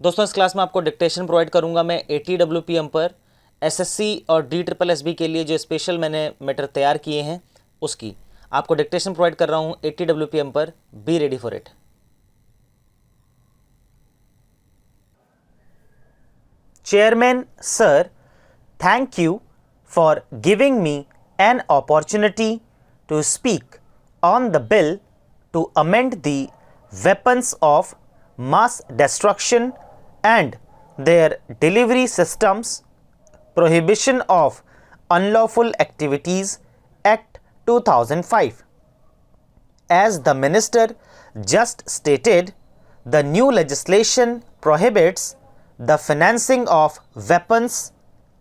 दोस्तों, इस क्लास में आपको डिक्टेशन प्रोवाइड करूंगा मैं 80 WPM पर SSC और DSSSB के लिए जो स्पेशल मैंने मैटर तैयार किए हैं उसकी आपको डिक्टेशन प्रोवाइड कर रहा हूं 80 WPM पर। Be ready for it. Chairman sir, thank you for giving me an opportunity to speak on the bill to amend the weapons of mass destruction and their delivery systems, Prohibition of Unlawful Activities Act 2005. As the minister just stated, the new legislation prohibits the financing of weapons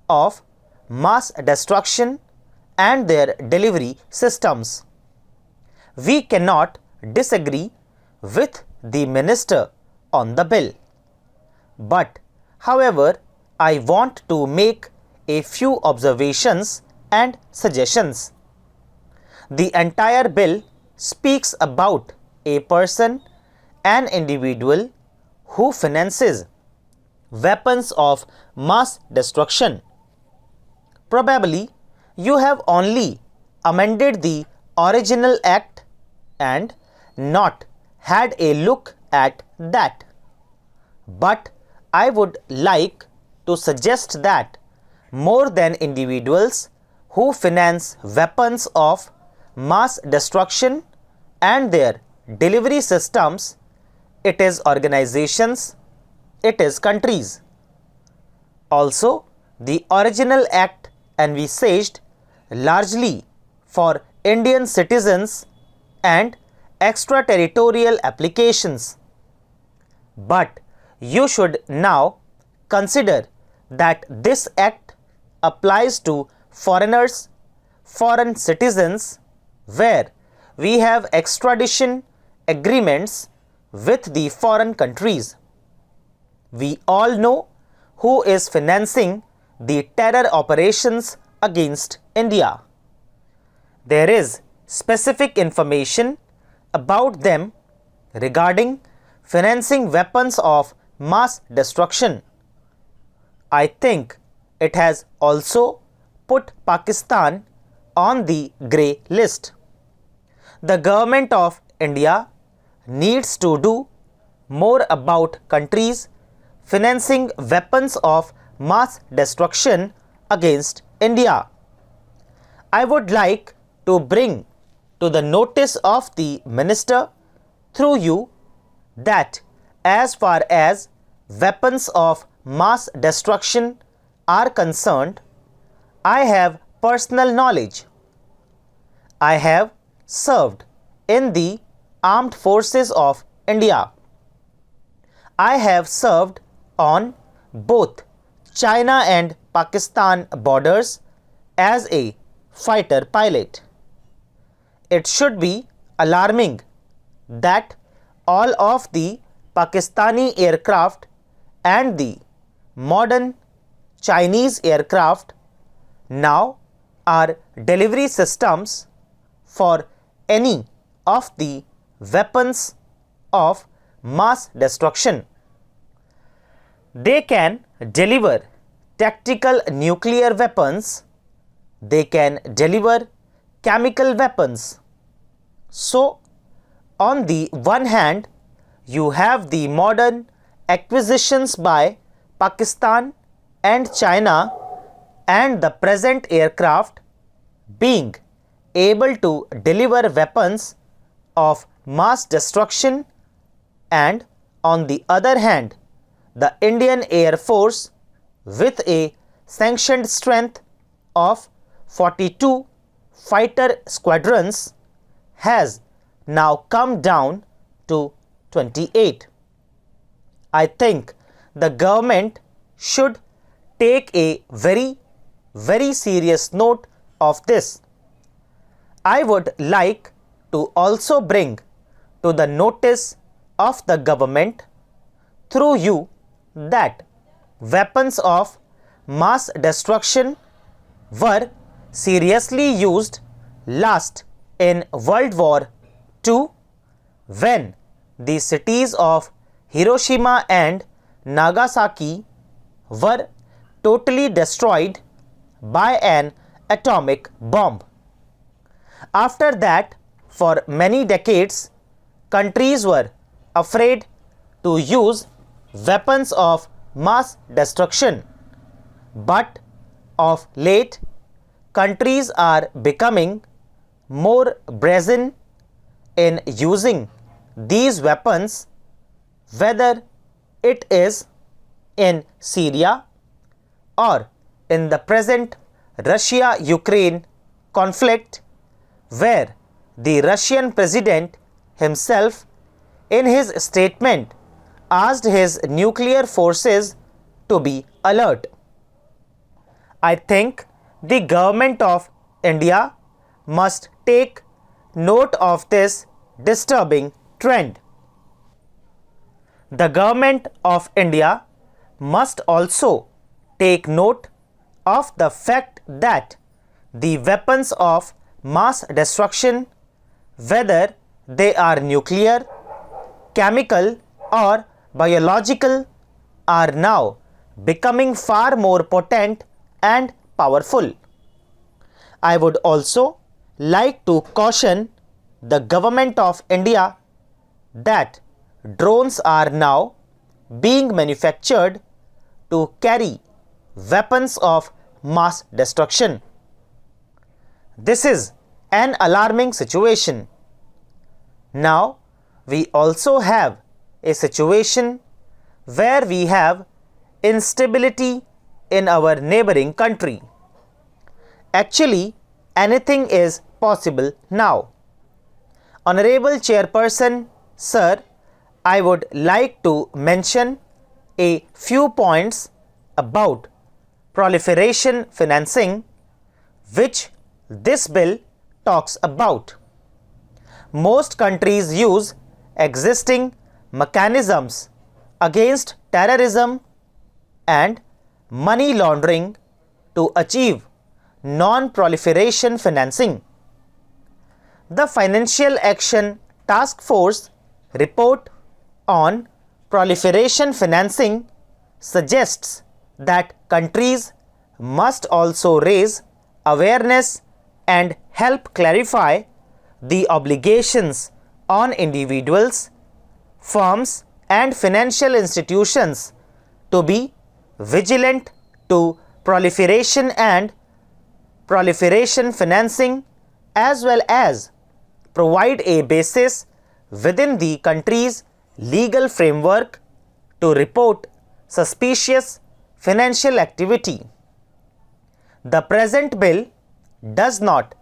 of mass destruction and their delivery systems. We cannot disagree with the minister on the bill. But, however, I want to make a few observations and suggestions. The entire bill speaks about a person, an individual who finances weapons of mass destruction. Probably, you have only amended the original act and not had a look at that. But I would like to suggest that more than individuals who finance weapons of mass destruction and their delivery systems, it is organizations, it is countries. Also, the original act envisaged largely for Indian citizens and extraterritorial applications. But you should now consider that this act applies to foreigners, foreign citizens, where we have extradition agreements with the foreign countries. We all know who is financing the terror operations against India. There is specific information about them regarding financing weapons of mass destruction. I think it has also put Pakistan on the grey list. The government of India needs to do more about countries financing weapons of mass destruction against India. I would like to bring to the notice of the minister through you that as far as weapons of mass destruction are concerned, I have personal knowledge. I have served in the armed forces of India. I have served on both China and Pakistan borders as a fighter pilot. It should be alarming that all of the Pakistani aircraft and the modern Chinese aircraft now are delivery systems for any of the weapons of mass destruction. They can deliver tactical nuclear weapons, they can deliver chemical weapons. So, on the one hand, you have the modern acquisitions by Pakistan and China and the present aircraft being able to deliver weapons of mass destruction, and on the other hand, the Indian Air Force with a sanctioned strength of 42 fighter squadrons has now come down to 28. I think the government should take a very serious note of this. I would like to also bring to the notice of the government through you that weapons of mass destruction were seriously used last in World War II when the cities of Hiroshima and Nagasaki were totally destroyed by an atomic bomb. After that, for many decades, countries were afraid to use weapons of mass destruction. But of late, countries are becoming more brazen in using these weapons, whether it is in Syria or in the present Russia-Ukraine conflict, where the Russian president himself in his statement asked his nuclear forces to be alert. I think the government of India must take note of this disturbing trend. The government of India must also take note of the fact that the weapons of mass destruction, whether they are nuclear, chemical or biological, are now becoming far more potent and powerful. I would also like to caution the government of India that drones are now being manufactured to carry weapons of mass destruction. This is an alarming situation. Now, we also have a situation where we have instability in our neighboring country. Actually, anything is possible now. Honorable Chairperson, Sir, I would like to mention a few points about proliferation financing, which this bill talks about. Most countries use existing mechanisms against terrorism and money laundering to achieve non-proliferation financing. The Financial Action Task Force report on proliferation financing suggests that countries must also raise awareness and help clarify the obligations on individuals, firms and financial institutions to be vigilant to proliferation and proliferation financing, as well as provide a basis within the country's legal framework to report suspicious financial activity. The present bill does not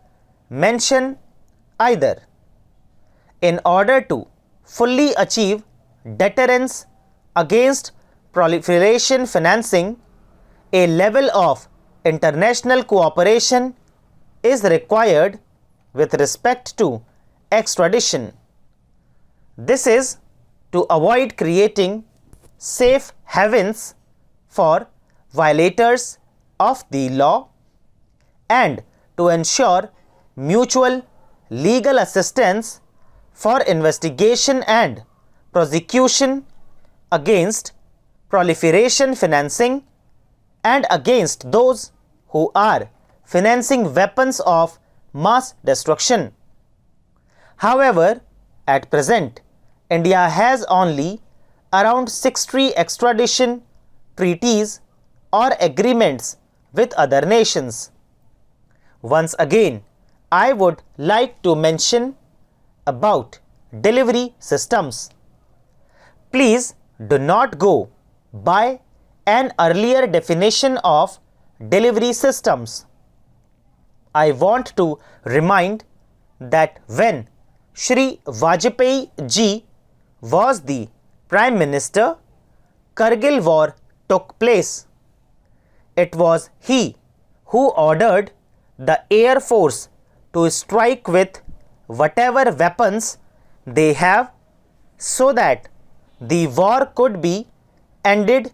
mention either. In order to fully achieve deterrence against proliferation financing, a level of international cooperation is required with respect to extradition. This is to avoid creating safe havens for violators of the law and to ensure mutual legal assistance for investigation and prosecution against proliferation financing and against those who are financing weapons of mass destruction. However, at present, India has only around 60 extradition treaties or agreements with other nations. Once again, I would like to mention about delivery systems. Please do not go by an earlier definition of delivery systems. I want to remind that when Shri Vajpayee ji was the Prime Minister, Kargil War took place. It was he who ordered the Air Force to strike with whatever weapons they have so that the war could be ended,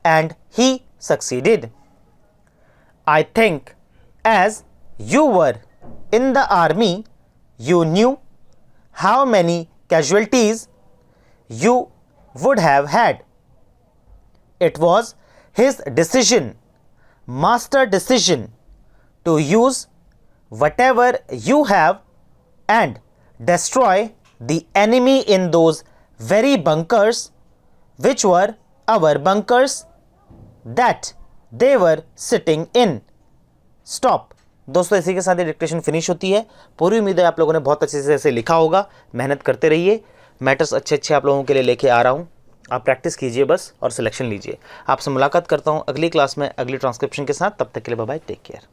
and he succeeded. I think as you were in the army, you knew how many casualties you would have had. It was his decision, master decision, to use whatever you have and destroy the enemy in those very bunkers which were our bunkers that they were sitting in. Stop. दोस्तों इसी के साथ ये dictation finish होती है। पूरी उम्मीद है आप लोगों ने बहुत अच्छे से इसे लिखा होगा। मेहनत करते रहिए, मैटर्स अच्छे अच्छे आप लोगों के लिए लेके आ रहा हूँ। आप प्रैक्टिस कीजिए बस और सिलेक्शन लीजिए। आपसे मुलाकात करता हूँ अगली क्लास में अगली ट्रांसक्रिप्शन के साथ। तब तक के लिए बाय बाय, टेक केयर।